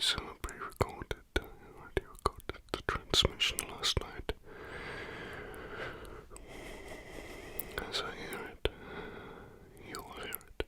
piece I pre-recorded. I already recorded the transmission last night. As I hear it, you'll hear it.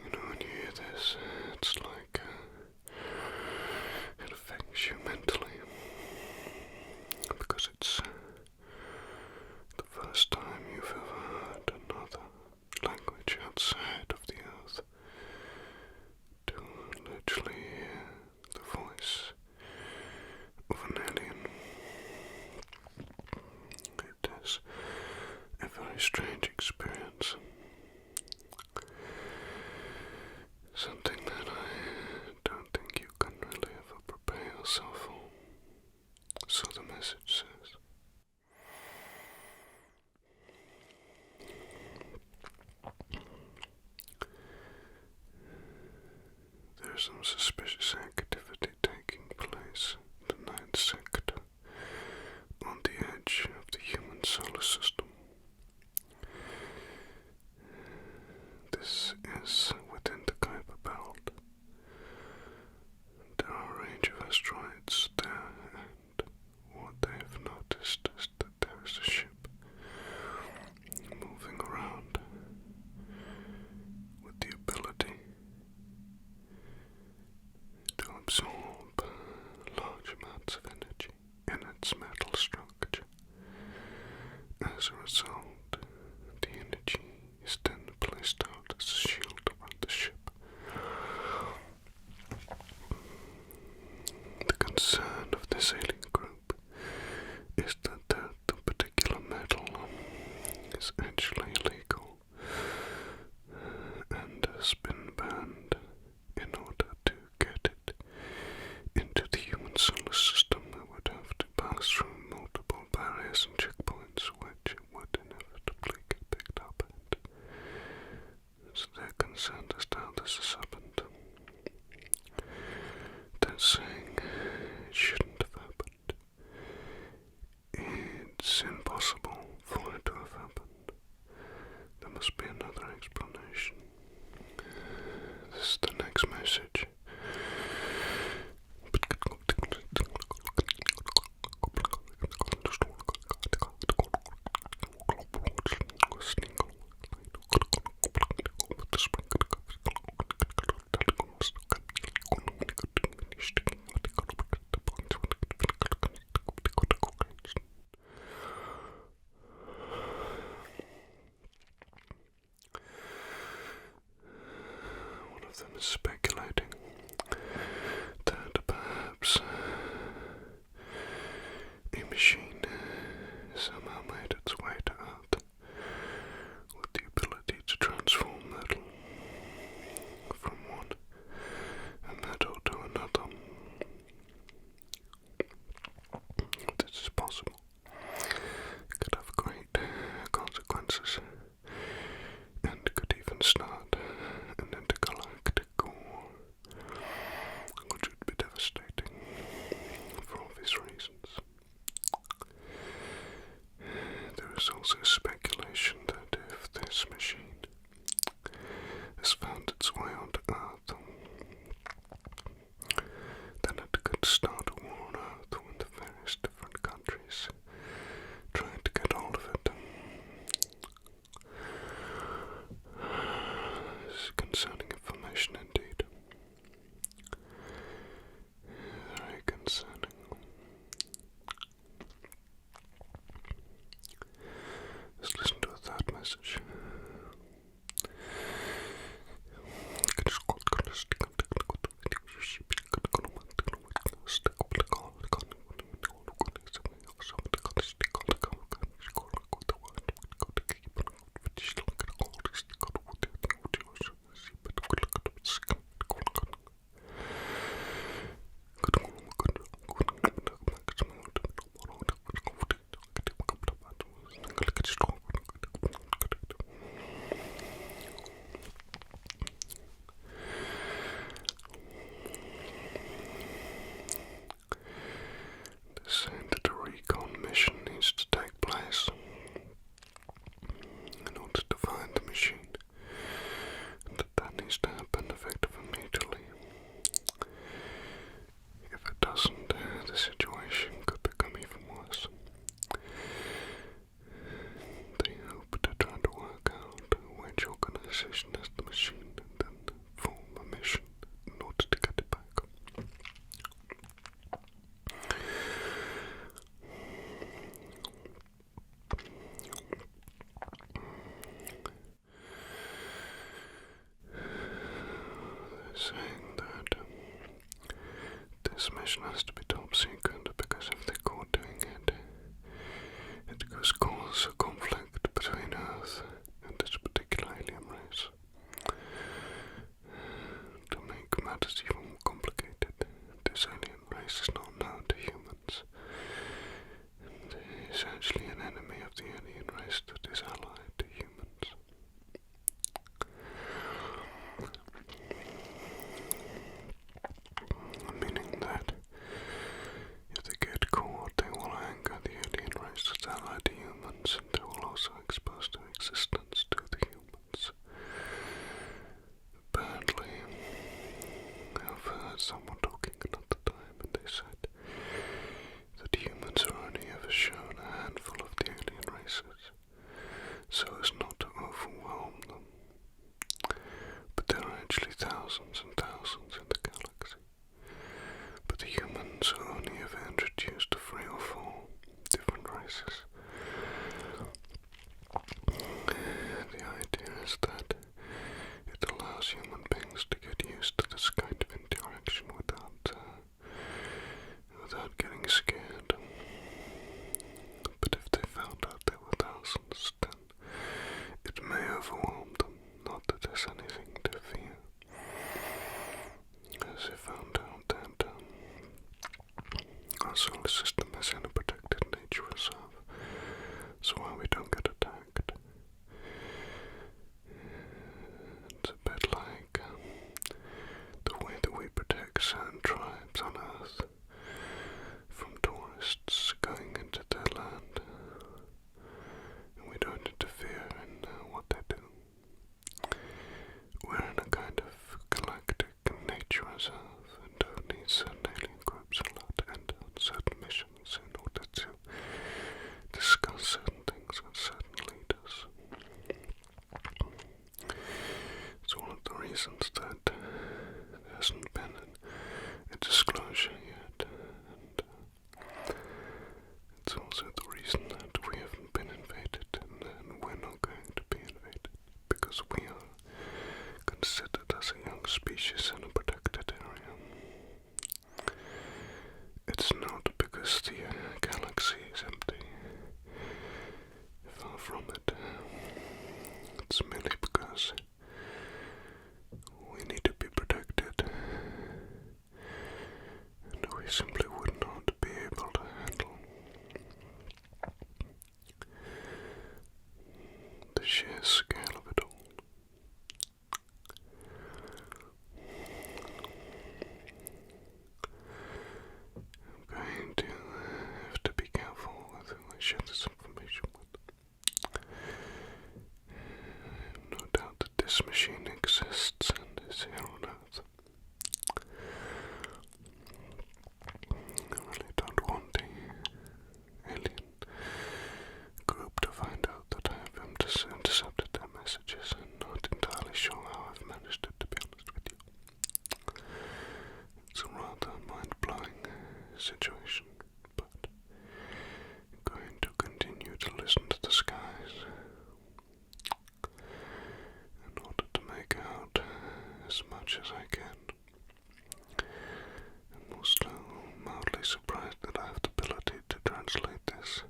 When you hear this, it's like it affects you mentally, because it's the first time you've ever heard another language outside of the earth, to literally hear the voice of an alien. It is a very strange experience. Something that I don't think you can really ever prepare yourself for. So the message says. There is some suspicious activity taking place in the ninth sector, on the edge of the human solar system. This is within the Kuiper Belt. There are a range of asteroids there, and what they have noticed is that there is a ship moving around with the ability to absorb large amounts of energy in its metal structure. As a result, the energy is then placed out as a shield around the ship. The concern of this alien group is that the particular metal is actually illegal and has been banned in order to get it into the human solar system. It would have to pass through multiple barriers and checkpoints, which it would inevitably get picked up, and so they're concerned as to how this has happened. They're saying it shouldn't have happened. It's impossible for it to have happened. There must be another explanation. This is the next message. One of them is speculating that perhaps a machine somehow made its way to Earth with the ability to transform metal from one metal to another. This is possible. It could have great consequences, and could even start an intergalactic war organization as the machine and then form a mission in order to get it back. They're saying that this mission has to be top secret because if they're caught doing it, it could cause a conflict between Earth and this particular alien race. To make matters even more complicated, this alien race is not known to humans. And is actually an enemy of the alien race that is allied to humans. Meaning that if they get caught, they will anger the alien race that's allied to humans, and they will also expose their existence to the humans. Apparently, I've heard someone talking another time, and they said that humans are only ever shown a handful of the alien races, so as not to overwhelm them. But there are actually thousands and thousands in the galaxy. But the humans are only ever introduced to 3 or 4 different races. The idea is that it allows human beings to get used to this kind of interaction without getting scared. But if they found out there were thousands, then it may overwhelm them, not that there's anything to fear. As they found out that our solar system is in a protected nature reserve, so why we don't get attacked. It's a bit like the way that we protect certain tribes on Earth from tourists going into their land, and we don't interfere in what they do. We're in a kind of galactic nature reserve, and only certain alien groups are allowed to enter on certain missions in order to discuss certain things with certain leaders. It's one of the reasons that there hasn't been a disclosure yet, and it's also the reason that we haven't been invaded, and we're not going to be invaded, because we are considered as a young species in a protected area. It's not because the galaxy is empty. Far from it. It's merely because we need to be protected, and we simply would not be able to handle the sheer scale of it all. I'm going to have to be careful with who I share this information with. I have no doubt that this machine exists and is here on Earth. I really don't want the alien group to find out that I have intercepted their messages. I'm not entirely sure how I've managed it, to be honest with you. It's a rather mind-blowing situation, but I'm going to continue to listen to the skies in order to make out as much as I can. I'm also mildly surprised that I have the ability to translate this.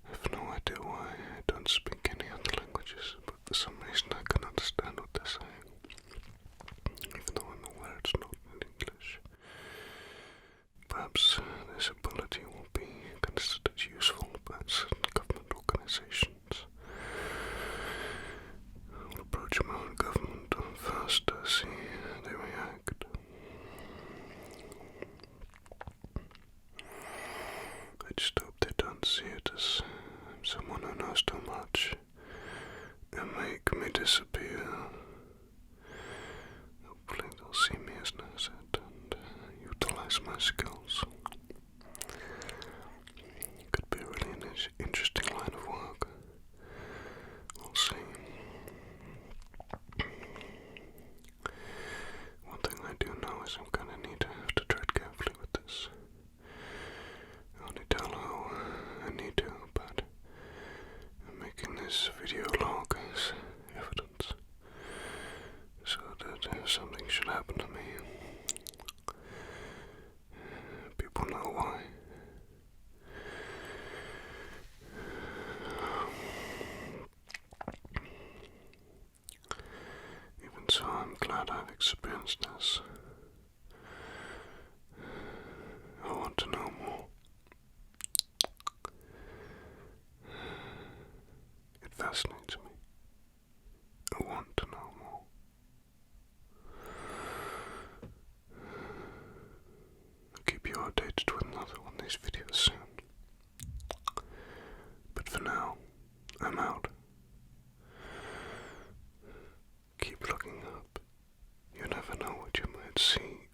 I have no idea why. I don't speak any other languages, but for some reason I can understand what they're saying, even though I'm aware it's not in English. Perhaps this ability will be considered useful by certain government organizations. I'll approach my own government first to see how they react. I just hope they don't see it as I'm someone who knows too much and make me disappear. Hopefully they'll see me as an asset and utilize my skills. Could be really an interesting line of work. We'll see. that I've experienced this. I want to know more. It fascinates me. I want to know more. I'll keep you updated with another one of these videos soon. But for now, I'm out. Keep looking up. You never know what you might see